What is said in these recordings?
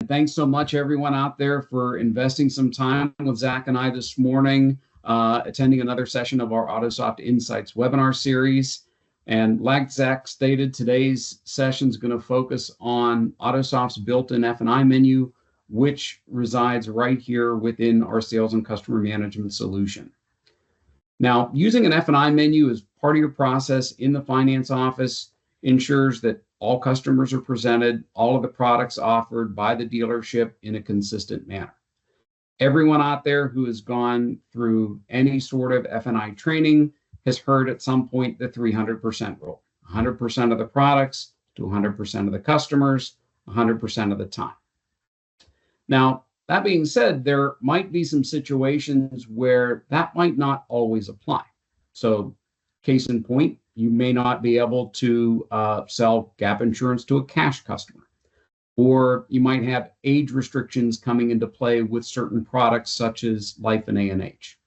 Thanks so much, everyone out there, for investing some time with Zach and I this morning, attending another session of our Autosoft Insights webinar series. And like Zach stated, today's session is going to focus on Autosoft's built-in F&I menu, which resides right here within our sales and customer management solution. Now, using an F&I menu as part of your process in the finance office ensures that all customers are presented, all of the products offered by the dealership in a consistent manner. Everyone out there who has gone through any sort of F&I training has heard at some point the 300% rule. 100% of the products to 100% of the customers, 100% of the time. Now, that being said, there might be some situations where that might not always apply. So, case in point, you may not be able to sell gap insurance to a cash customer, or you might have age restrictions coming into play with certain products such as life and A&H.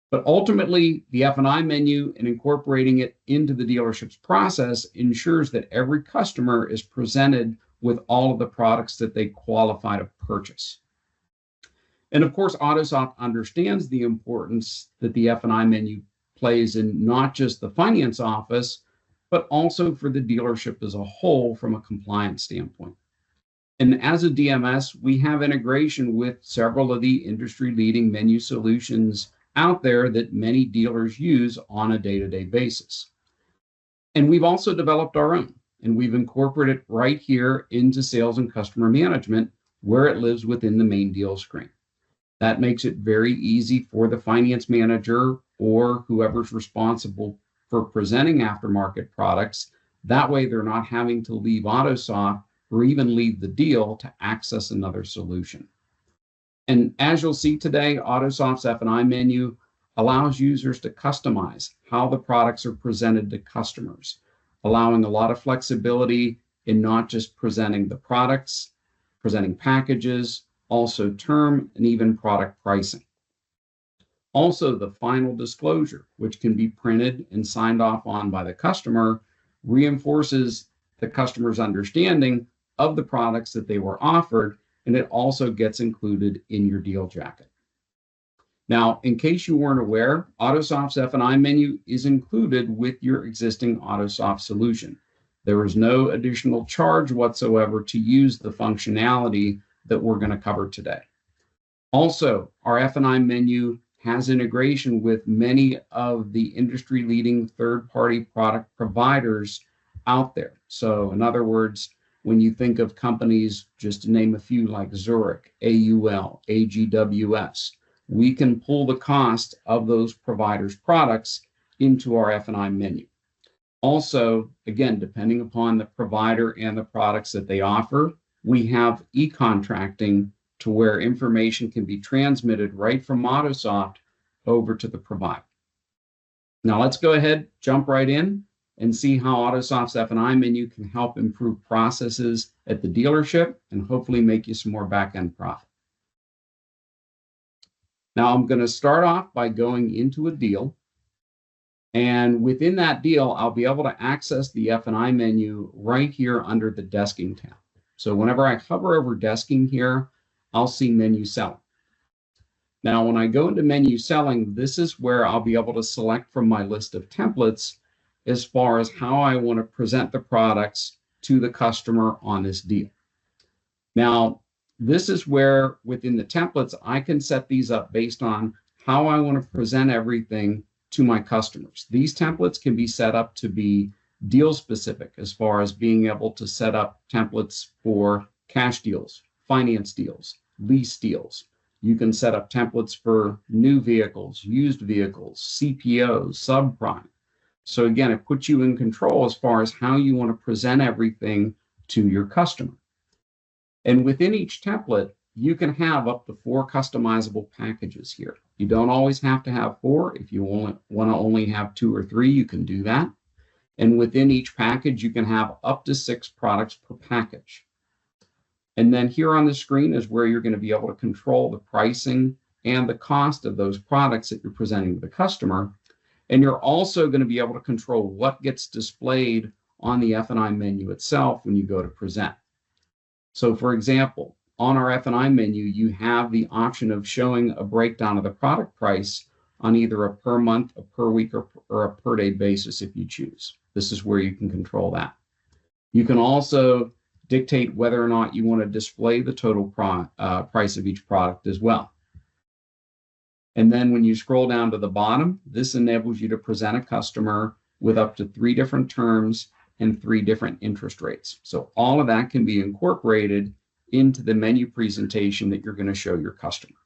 But ultimately, the F&I menu and incorporating it into the dealership's process ensures that every customer is presented with all of the products that they qualify to purchase. And of course, Autosoft understands the importance that the F&I menu plays in not just the finance office, but also for the dealership as a whole from a compliance standpoint. And as a DMS, we have integration with several of the industry-leading menu solutions out there that many dealers use on a day-to-day basis. And we've also developed our own, and we've incorporated it right here into sales and customer management, where it lives within the main deal screen. That makes it very easy for the finance manager or whoever's responsible for presenting aftermarket products. That way, they're not having to leave Autosoft or even leave the deal to access another solution. And as you'll see today, Autosoft's F&I menu allows users to customize how the products are presented to customers, allowing a lot of flexibility in not just presenting the products, presenting packages, also term and even product pricing. Also, the final disclosure, which can be printed and signed off on by the customer, reinforces the customer's understanding of the products that they were offered, and it also gets included in your deal jacket. Now, in case you weren't aware, Autosoft's F&I menu is included with your existing Autosoft solution. There is no additional charge whatsoever to use the functionality that we're going to cover today. Also, our F&I menu has integration with many of the industry-leading third-party product providers out there. So in other words, when you think of companies, just to name a few like Zurich, AUL, AGWS, we can pull the cost of those providers' products into our F&I menu. Also, again, depending upon the provider and the products that they offer, we have e-contracting to where information can be transmitted right from Autosoft over to the provider. Now let's go ahead, jump right in, and see how Autosoft's F&I menu can help improve processes at the dealership and hopefully make you some more back-end profit. Now I'm going to start off by going into a deal. And within that deal, I'll be able to access the F&I menu right here under the desking tab. So whenever I hover over desking here, I'll see menu selling. Now, when I go into menu selling, this is where I'll be able to select from my list of templates as far as how I want to present the products to the customer on this deal. Now, this is where within the templates, I can set these up based on how I want to present everything to my customers. These templates can be set up to be deal specific as far as being able to set up templates for cash deals, finance deals, lease deals. You can set up templates for new vehicles, used vehicles, CPOs, subprime. So again, it puts you in control as far as how you want to present everything to your customer. And within each template, you can have up to 4 customizable packages here. You don't always have to have 4. If you want to only have 2 or 3, you can do that. And within each package, you can have up to 6 products per package. And then here on the screen is where you're going to be able to control the pricing and the cost of those products that you're presenting to the customer. And you're also going to be able to control what gets displayed on the F&I menu itself when you go to present. So for example, on our F&I menu, you have the option of showing a breakdown of the product price on either a per month, a per week, or a per day basis if you choose. This is where you can control that. You can also dictate whether or not you want to display the total price of each product as well. And then when you scroll down to the bottom, this enables you to present a customer with up to 3 different terms and 3 different interest rates. So all of that can be incorporated into the menu presentation that you're going to show your customer.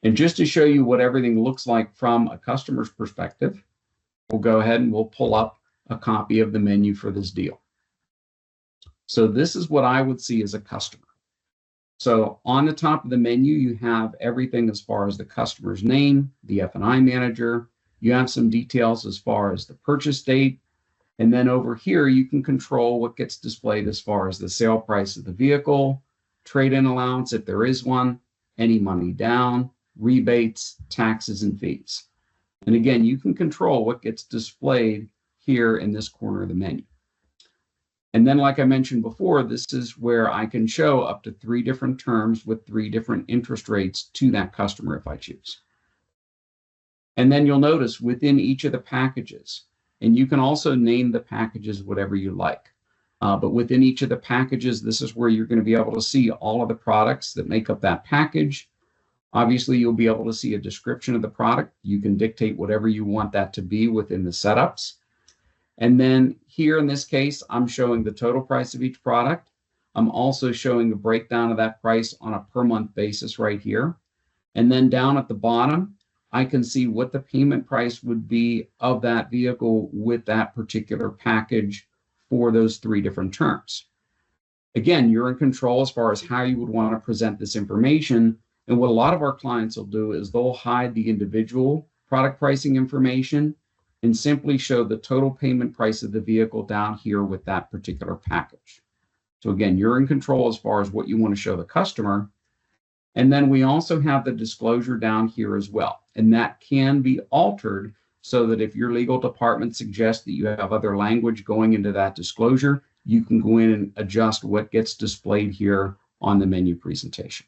And just to show you what everything looks like from a customer's perspective, we'll go ahead and we'll pull up a copy of the menu for this deal. So this is what I would see as a customer. So on the top of the menu, you have everything as far as the customer's name, the F&I manager. You have some details as far as the purchase date. And then over here, you can control what gets displayed as far as the sale price of the vehicle, trade-in allowance if there is one, any money down, rebates, taxes, and fees. And again, you can control what gets displayed here in this corner of the menu. And then, like I mentioned before, this is where I can show up to 3 different terms with 3 different interest rates to that customer if I choose. And then you'll notice within each of the packages, and you can also name the packages whatever you like. But within each of the packages, this is where you're going to be able to see all of the products that make up that package. Obviously, you'll be able to see a description of the product. You can dictate whatever you want that to be within the setups. And then here in this case, I'm showing the total price of each product. I'm also showing a breakdown of that price on a per month basis right here. And then down at the bottom, I can see what the payment price would be of that vehicle with that particular package for those 3 different terms. Again, you're in control as far as how you would want to present this information. And what a lot of our clients will do is they'll hide the individual product pricing information and simply show the total payment price of the vehicle down here with that particular package. So again, you're in control as far as what you want to show the customer. And then we also have the disclosure down here as well. And that can be altered so that if your legal department suggests that you have other language going into that disclosure, you can go in and adjust what gets displayed here on the menu presentation.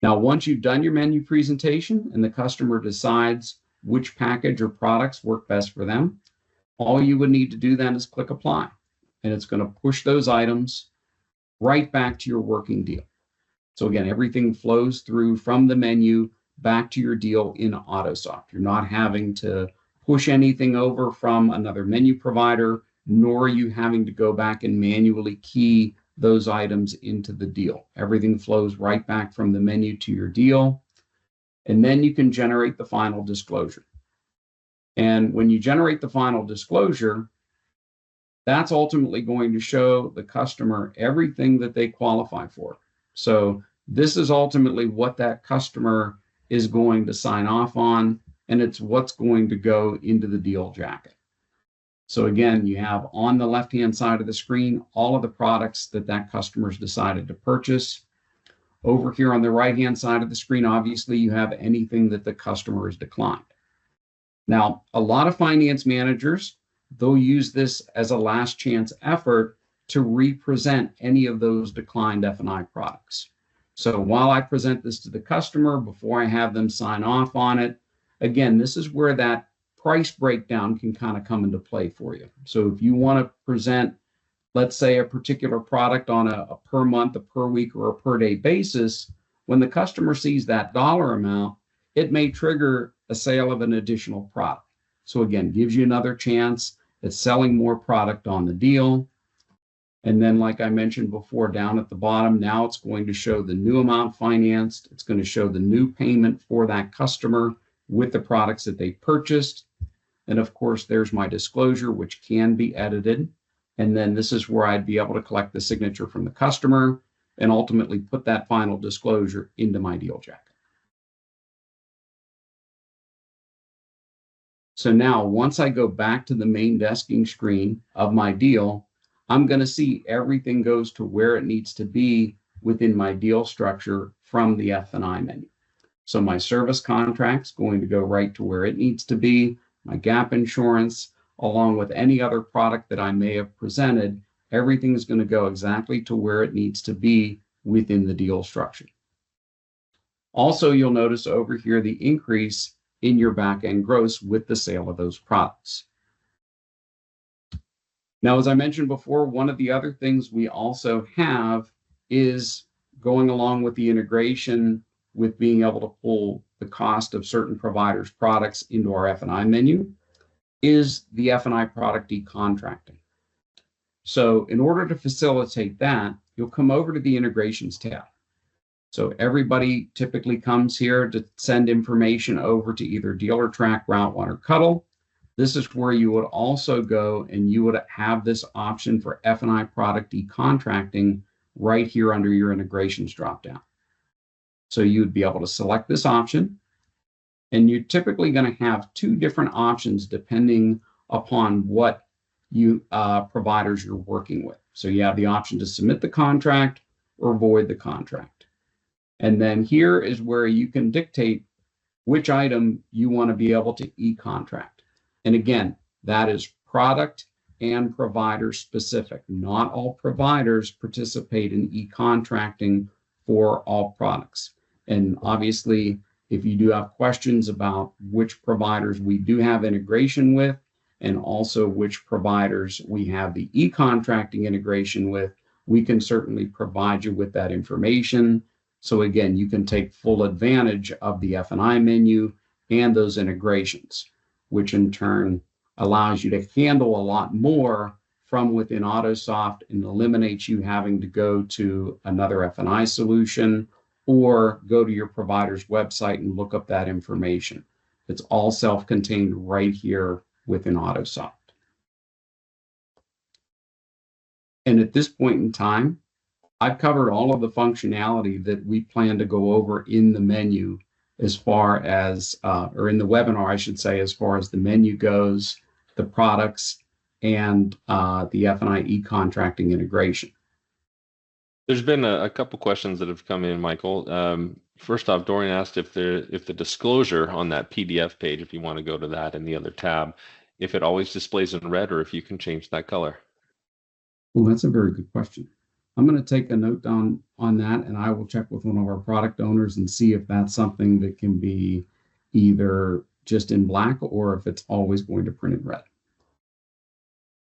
Now, once you've done your menu presentation and the customer decides which package or products work best for them, all you would need to do then is click apply. And it's going to push those items right back to your working deal. So again, everything flows through from the menu back to your deal in Autosoft. You're not having to push anything over from another menu provider, nor are you having to go back and manually key those items into the deal. Everything flows right back from the menu to your deal. And then you can generate the final disclosure. And when you generate the final disclosure, that's ultimately going to show the customer everything that they qualify for. So this is ultimately what that customer is going to sign off on, and it's what's going to go into the deal jacket. So again, you have on the left-hand side of the screen, all of the products that that customer's decided to purchase. Over here on the right-hand side of the screen, obviously, you have anything that the customer has declined. Now, a lot of finance managers, they'll use this as a last chance effort to represent any of those declined F&I products. So while I present this to the customer, before I have them sign off on it, again, this is where that price breakdown can kind of come into play for you. So if you want to present, let's say, a particular product on a per month, a per week, or a per day basis, when the customer sees that dollar amount, it may trigger a sale of an additional product. So again, gives you another chance at selling more product on the deal. And then, like I mentioned before, down at the bottom, now it's going to show the new amount financed. It's going to show the new payment for that customer with the products that they purchased. And of course, there's my disclosure, which can be edited. And then this is where I'd be able to collect the signature from the customer and ultimately put that final disclosure into my deal jacket. So now, once I go back to the main desking screen of my deal, I'm going to see everything goes to where it needs to be within my deal structure from the F&I menu. So my service contract's going to go right to where it needs to be. My gap insurance, along with any other product that I may have presented, everything is going to go exactly to where it needs to be within the deal structure. Also, you'll notice over here the increase in your back-end gross with the sale of those products. Now, as I mentioned before, one of the other things we also have is going along with the integration with being able to pull the cost of certain providers' products into our F&I menu is the F&I product decontracting. So in order to facilitate that, you'll come over to the integrations tab. So everybody typically comes here to send information over to either Dealertrack, Route1, or Cuddle. This is where you would also go and you would have this option for F&I product decontracting right here under your integrations dropdown. So you would be able to select this option, and you're typically going to have two different options depending upon what providers you're working with. So you have the option to submit the contract or void the contract. And then here is where you can dictate which item you want to be able to e-contract. And again, that is product and provider specific. Not all providers participate in e-contracting for all products. And obviously, if you do have questions about which providers we do have integration with, and also which providers we have the e-contracting integration with, we can certainly provide you with that information. So again, you can take full advantage of the F&I menu and those integrations, which in turn allows you to handle a lot more from within Autosoft and eliminates you having to go to another F&I solution or go to your provider's website and look up that information. It's all self-contained right here within Autosoft. And at this point in time, I've covered all of the functionality that we plan to go over in the menu as far as, or in the webinar, I should say, as far as the menu goes, the products, and the F&I e-contracting integration. There's been a couple questions that have come in, Michael. First off, Dorian asked if the disclosure on that PDF page, if you want to go to that in the other tab, if it always displays in red or if you can change that color. Well, that's a very good question. I'm going to take a note down on that, and I will check with one of our product owners and see if that's something that can be either just in black or if it's always going to print in red.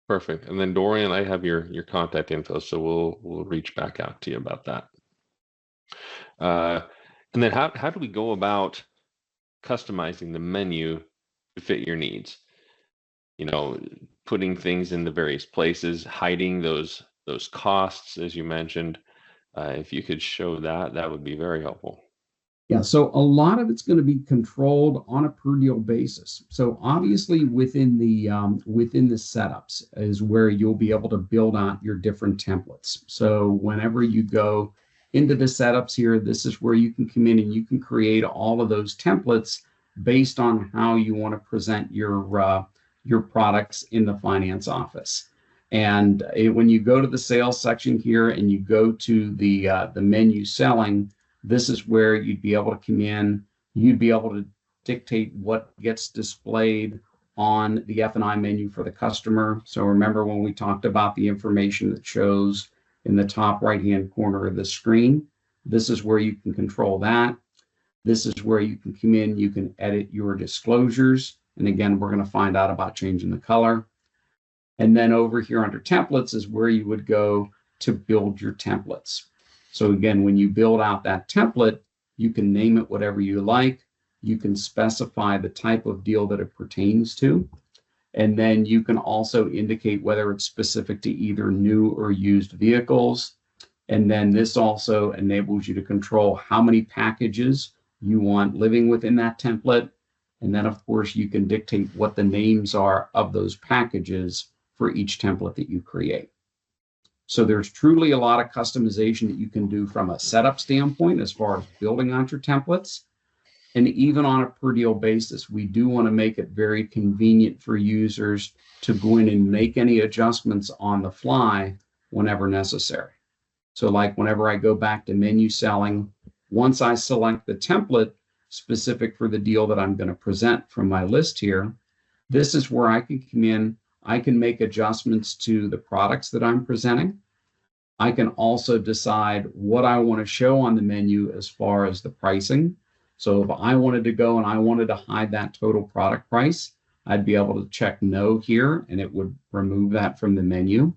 Perfect. And then Dorian, I have your contact info, so we'll reach back out to you about that. And then how do we go about customizing the menu to fit your needs? You know, putting things in the various places, hiding those costs, as you mentioned. If you could show that, that would be very helpful. Yeah, so a lot of it's going to be controlled on a per deal basis. So obviously within the setups is where you'll be able to build out your different templates. So whenever you go into the setups here, this is where you can come in and you can create all of those templates based on how you want to present your products in the finance office. And when you go to the sales section here and you go to the menu selling, this is where you'd be able to come in, you'd be able to dictate what gets displayed on the F&I menu for the customer. So remember when we talked about the information that shows in the top right-hand corner of the screen, this is where you can control that. This is where you can come in, you can edit your disclosures. And again, we're going to find out about changing the color. And then over here under templates is where you would go to build your templates. So again, when you build out that template, you can name it whatever you like. You can specify the type of deal that it pertains to. And then you can also indicate whether it's specific to either new or used vehicles. And then this also enables you to control how many packages you want living within that template. And then, of course, you can dictate what the names are of those packages for each template that you create. So there's truly a lot of customization that you can do from a setup standpoint as far as building out your templates. And even on a per deal basis, we do want to make it very convenient for users to go in and make any adjustments on the fly whenever necessary. So like whenever I go back to menu selling, once I select the template specific for the deal that I'm going to present from my list here, this is where I can come in. I can make adjustments to the products that I'm presenting. I can also decide what I want to show on the menu as far as the pricing. So if I wanted to go and I wanted to hide that total product price, I'd be able to check no here and it would remove that from the menu.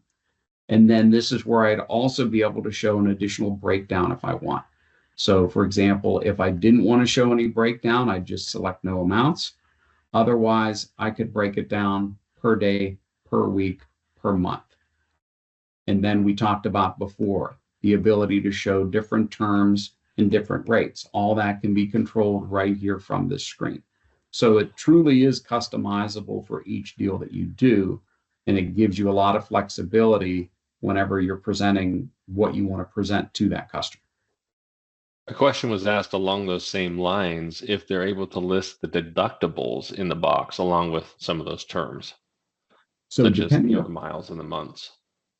And then this is where I'd also be able to show an additional breakdown if I want. So for example, if I didn't want to show any breakdown, I'd just select no amounts. Otherwise, I could break it down per day, per week, per month. And then we talked about before, the ability to show different terms and different rates. All that can be controlled right here from this screen. So it truly is customizable for each deal that you do. And it gives you a lot of flexibility whenever you're presenting what you want to present to that customer. A question was asked along those same lines if they're able to list the deductibles in the box along with some of those terms, So such as depending the on, miles and the months.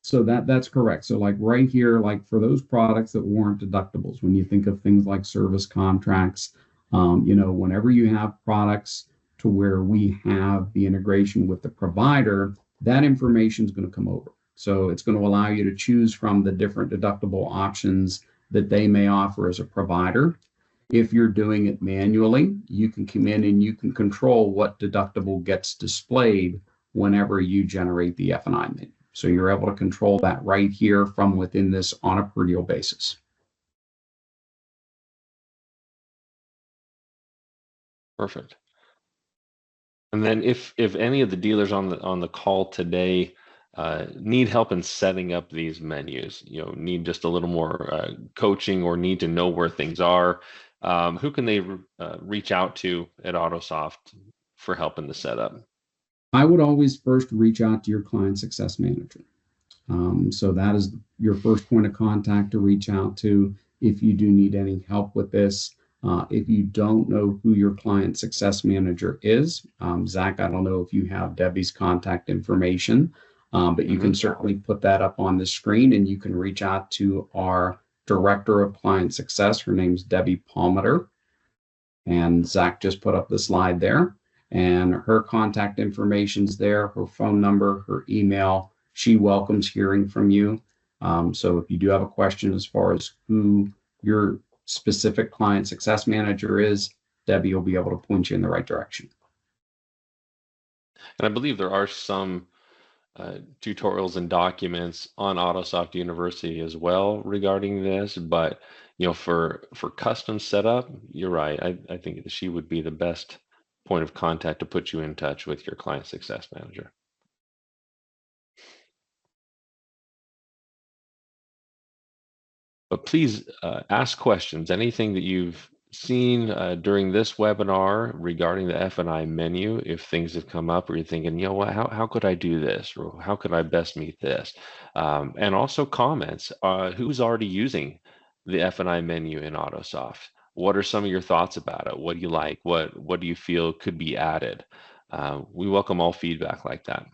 so that's correct. So like right here, like for those products that warrant deductibles, when you think of things like service contracts, whenever you have products to where we have the integration with the provider, that information is going to come over. So it's going to allow you to choose from the different deductible options that they may offer as a provider. If you're doing it manually, you can come in and you can control what deductible gets displayed whenever you generate the F&I menu. So you're able to control that right here from within this on a per deal basis. Perfect. And then if any of the dealers on the call today need help in setting up these menus, need just a little more coaching or need to know where things are, who can they reach out to at Autosoft for help in the setup? I would always first reach out to your client success manager. So that is your first point of contact to reach out to if you do need any help with this. If you don't know who your client success manager is, Zach, I don't know if you have Debbie's contact information, but you can certainly put that up on the screen and you can reach out to our director of client success. Her name's Debbie Palmer. And Zach just put up the slide there. And her contact information's there, her phone number, her email. She welcomes hearing from you. So if you do have a question as far as who your specific client success manager is, Debbie will be able to point you in the right direction. And I believe there are some tutorials and documents on Autosoft University as well regarding this, but for custom setup, you're right. I think that she would be the best point of contact to put you in touch with your client success manager. But please ask questions. Anything that you've seen during this webinar regarding the F&I menu, if things have come up or you're thinking, what, how could I do this? Or how could I best meet this? And also comments. Who's already using the F&I menu in Autosoft? What are some of your thoughts about it? What do you like? What do you feel could be added? We welcome all feedback like that.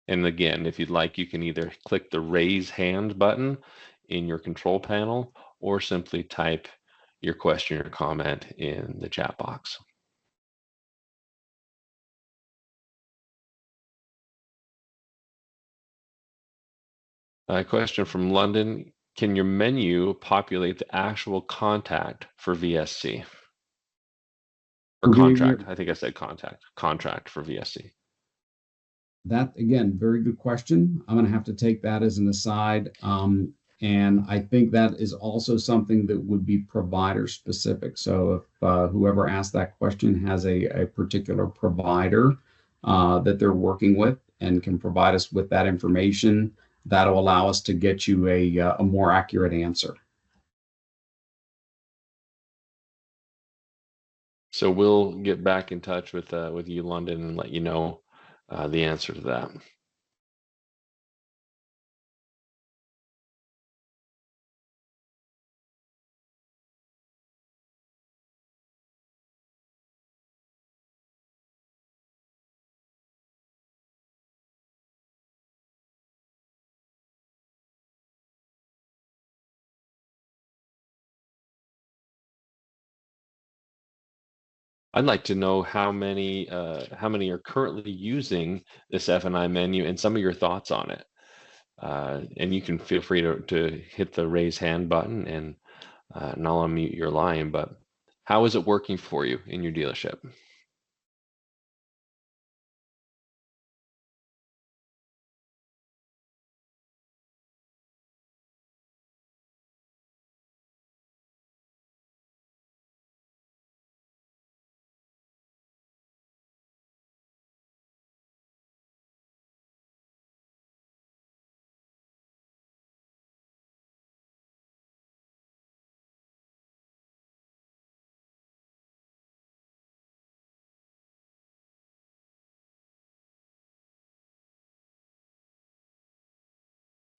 And again, if you'd like, you can either click the raise hand button in your control panel or simply type your question or comment in the chat box. A question from London. Can your menu populate the actual contact for VSC? Or contract. I think I said contact. Contract for VSC. That, again, very good question. I'm going to have to take that as an aside. And I think that is also something that would be provider specific. So if whoever asked that question has a particular provider that they're working with and can provide us with that information, that'll allow us to get you a more accurate answer. So we'll get back in touch with you, London, and let you know the answer to that. I'd like to know how many are currently using this F&I menu and some of your thoughts on it. And you can feel free to hit the raise hand button and I'll unmute your line. But how is it working for you in your dealership?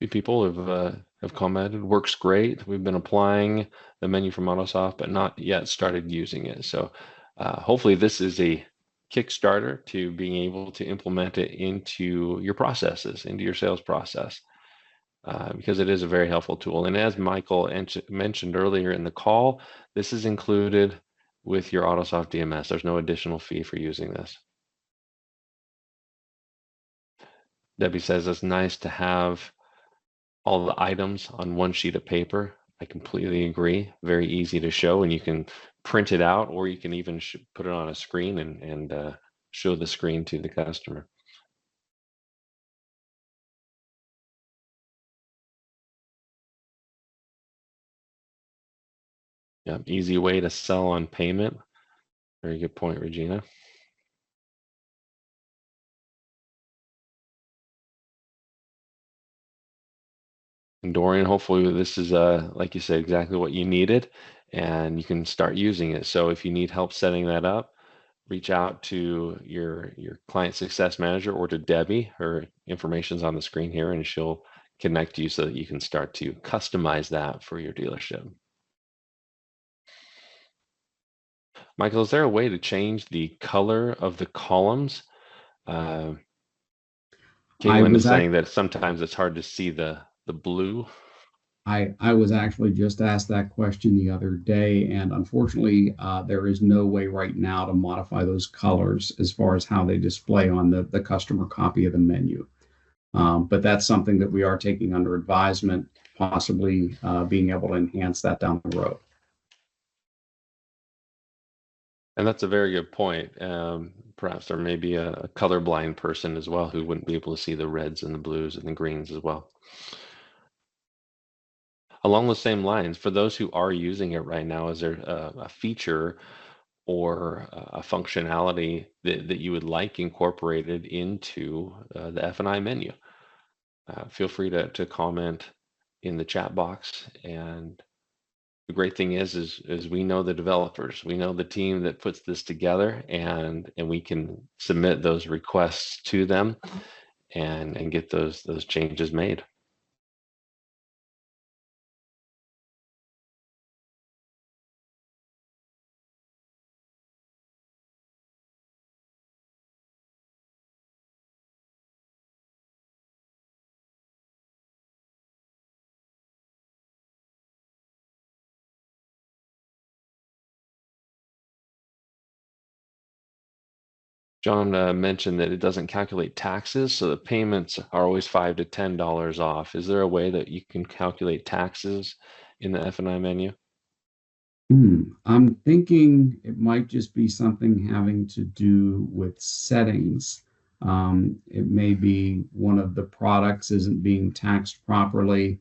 Few people have commented, works great. We've been applying the menu from Autosoft, but not yet started using it. So hopefully this is a Kickstarter to being able to implement it into your processes, into your sales process, because it is a very helpful tool. And as Michael mentioned earlier in the call, this is included with your Autosoft DMS. There's no additional fee for using this. Debbie says it's nice to have all the items on one sheet of paper. I completely agree. Very easy to show, and you can print it out, or you can even put it on a screen and show the screen to the customer. Yeah, easy way to sell on payment. Very good point, Regina. And Dorian, hopefully this is, like you said, exactly what you needed, and you can start using it. So if you need help setting that up, reach out to your client success manager or to Debbie. Her information's on the screen here, and she'll connect you so that you can start to customize that for your dealership. Michael, is there a way to change the color of the columns? Caitlin is saying that sometimes it's hard to see the blue. I was actually just asked that question the other day, and unfortunately, there is no way right now to modify those colors as far as how they display on the customer copy of the menu. But that's something that we are taking under advisement, possibly being able to enhance that down the road. And that's a very good point. Perhaps there may be a colorblind person as well who wouldn't be able to see the reds and the blues and the greens as well. Along the same lines, for those who are using it right now, is there a feature or a functionality that you would like incorporated into the F&I menu? Feel free to comment in the chat box. And the great thing is we know the developers, we know the team that puts this together, and we can submit those requests to them and get those changes made. John mentioned that it doesn't calculate taxes, so the payments are always $5 to $10 off. Is there a way that you can calculate taxes in the F&I menu? I'm thinking it might just be something having to do with settings. It may be one of the products isn't being taxed properly.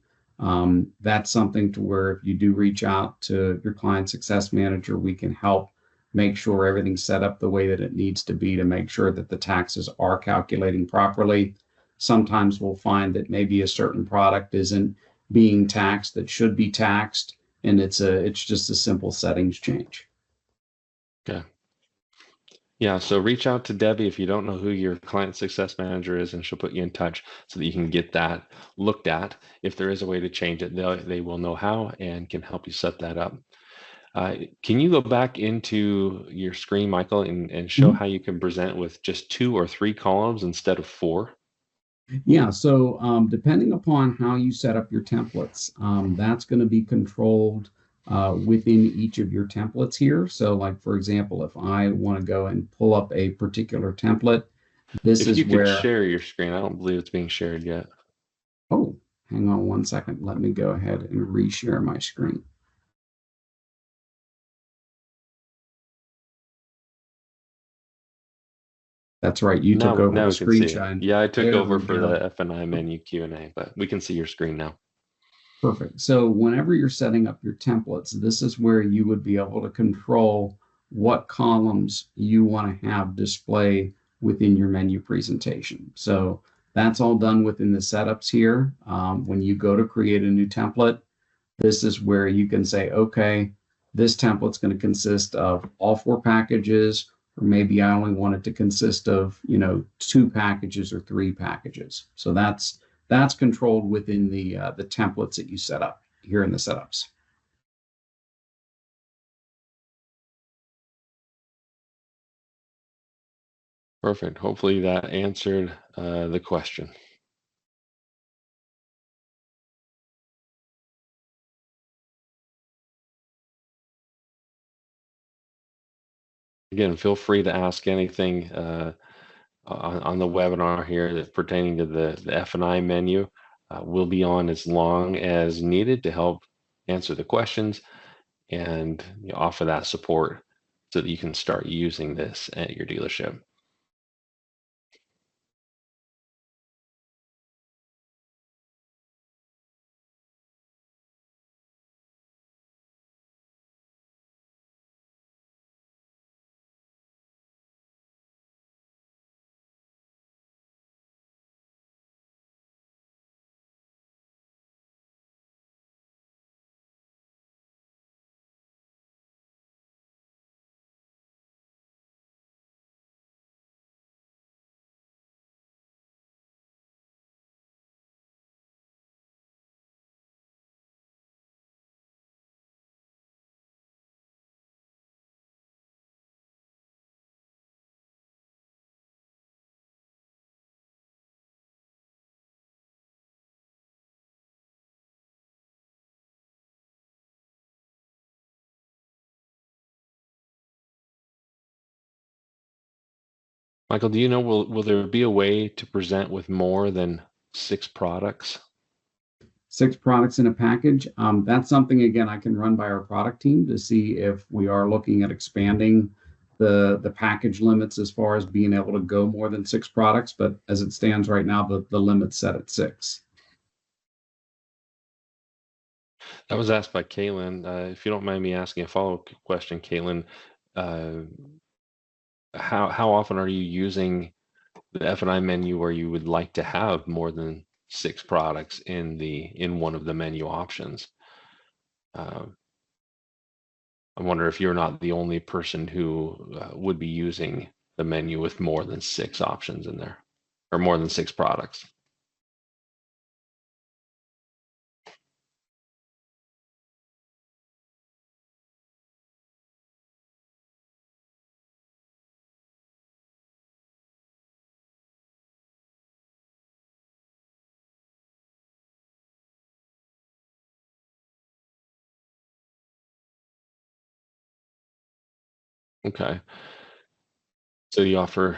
That's something to where if you do reach out to your client success manager, we can help make sure everything's set up the way that it needs to be to make sure that the taxes are calculating properly. Sometimes we'll find that maybe a certain product isn't being taxed that should be taxed, and it's just a simple settings change. Okay. Yeah, so reach out to Debbie if you don't know who your client success manager is, and she'll put you in touch so that you can get that looked at. If there is a way to change it, they will know how and can help you set that up. Can you go back into your screen, Michael, and show how you can present with just 2 or 3 columns instead of 4? Yeah, so depending upon how you set up your templates, that's going to be controlled within each of your templates here. So like, for example, if I want to go and pull up a particular template, this If is you could where, share your screen, I don't believe it's being shared yet. oh, hang on one second. Let me go ahead and reshare my screen. That's right. You took over Now the we can see screen it. shine. Yeah, I took There over we for go. the F&I menu Q&A, but we can see your screen now. Perfect. So whenever you're setting up your templates, this is where you would be able to control what columns you want to have display within your menu presentation. So that's all done within the setups here. When you go to create a new template, this is where you can say, okay, this template's going to consist of all 4 packages, or maybe I only want it to consist of, 2 packages or 3 packages. So that's controlled within the templates that you set up here in the setups. Perfect. Hopefully that answered the question. Again, feel free to ask anything on the webinar here that's pertaining to the F&I menu. We'll be on as long as needed to help answer the questions and offer that support so that you can start using this at your dealership. Michael, do you know, will there be a way to present with more than 6 products? 6 products in a package. That's something, again, I can run by our product team to see if we are looking at expanding the package limits as far as being able to go more than 6 products. But as it stands right now, the limit's set at 6. That was asked by Caitlin. If you don't mind me asking a follow-up question, Caitlin, uh, how often are you using the F&I menu where you would like to have more than 6 products in one of the menu options? I wonder if you're not the only person who would be using the menu with more than 6 options in there, or more than 6 products. Okay. So you offer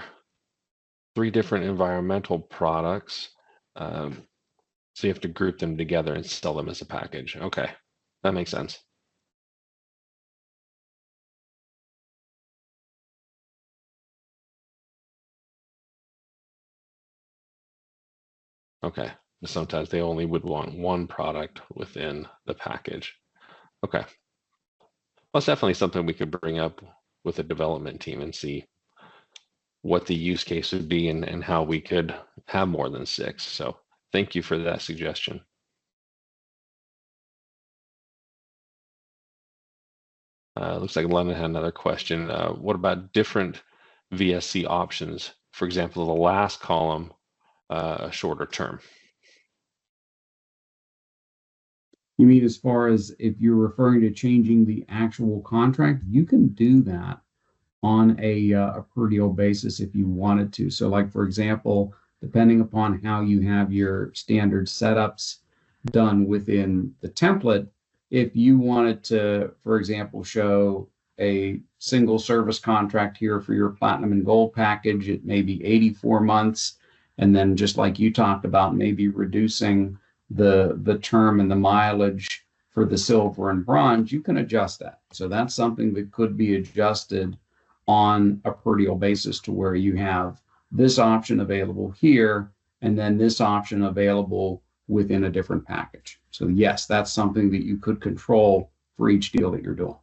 3 different environmental products. So you have to group them together and sell them as a package. Okay, that makes sense. Okay, sometimes they only would want one product within the package. Okay, well, it's definitely something we could bring up with the development team and see what the use case would be and how we could have more than 6. So thank you for that suggestion. Looks like London had another question. What about different VSC options? For example, the last column, a shorter term. You mean as far as if you're referring to changing the actual contract, you can do that on a per deal basis if you wanted to. So like, for example, depending upon how you have your standard setups done within the template, if you wanted to, for example, show a single service contract here for your platinum and gold package, it may be 84 months. And then just like you talked about, maybe reducing the term and the mileage for the silver and bronze, you can adjust that. So that's something that could be adjusted on a per deal basis to where you have this option available here and then this option available within a different package. So yes, that's something that you could control for each deal that you're doing.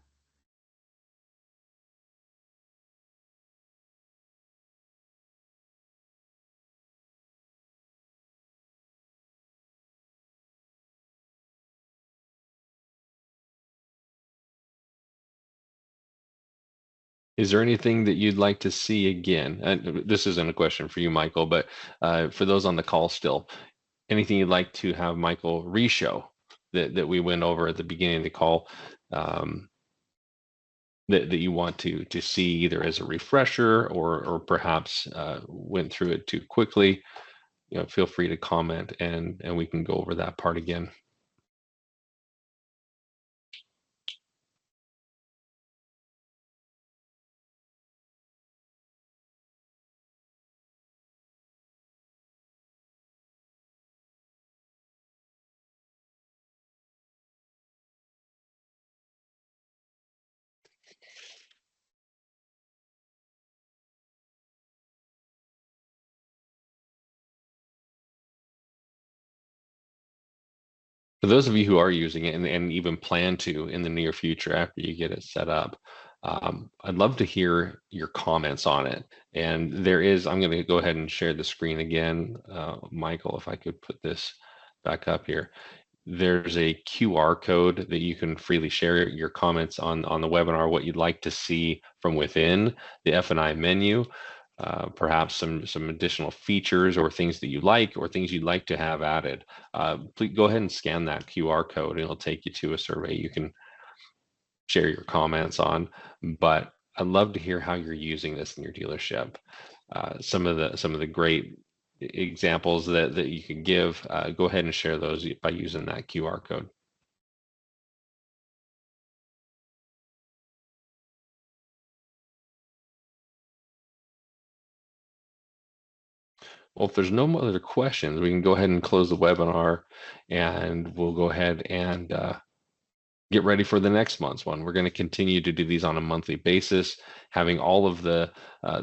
Is there anything that you'd like to see again? And this isn't a question for you, Michael, but for those on the call still, anything you'd like to have Michael re-show that we went over at the beginning of the call, that you want to see either as a refresher or perhaps went through it too quickly? Feel free to comment and we can go over that part again. For those of you who are using it and even plan to in the near future after you get it set up, I'd love to hear your comments on it. And I'm going to go ahead and share the screen again. Michael, if I could put this back up here. There's a QR code that you can freely share your comments on the webinar, what you'd like to see from within the F&I menu. Perhaps some additional features or things that you like or things you'd like to have added. Please go ahead and scan that QR code and it'll take you to a survey you can share your comments on. But I'd love to hear how you're using this in your dealership. Some of the great examples that you can give, go ahead and share those by using that QR code. Well, if there's no other questions, we can go ahead and close the webinar and we'll go ahead and get ready for the next month's one. We're going to continue to do these on a monthly basis, having all of the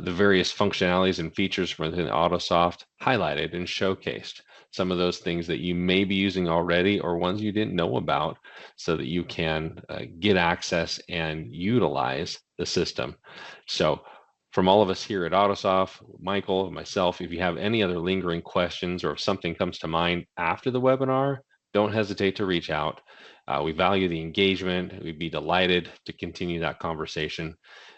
various functionalities and features from within Autosoft highlighted and showcased. Some of those things that you may be using already or ones you didn't know about so that you can get access and utilize the system. So from all of us here at Autosoft, Michael, myself, if you have any other lingering questions or if something comes to mind after the webinar, don't hesitate to reach out. We value the engagement. We'd be delighted to continue that conversation.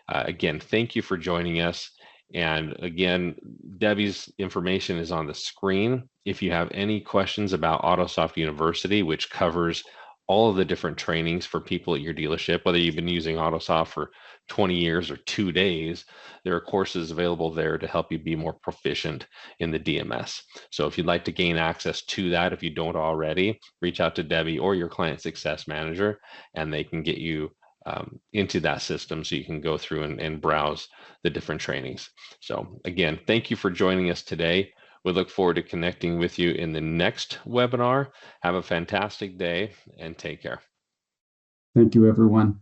Again, thank you for joining us. And again, Debbie's information is on the screen. If you have any questions about Autosoft University, which covers all of the different trainings for people at your dealership, whether you've been using Autosoft for 20 years or 2 days, there are courses available there to help you be more proficient in the DMS. So if you'd like to gain access to that, if you don't already, reach out to Debbie or your client success manager, and they can get you into that system so you can go through and browse the different trainings. So again, thank you for joining us today. We look forward to connecting with you in the next webinar. Have a fantastic day and take care. Thank you, everyone.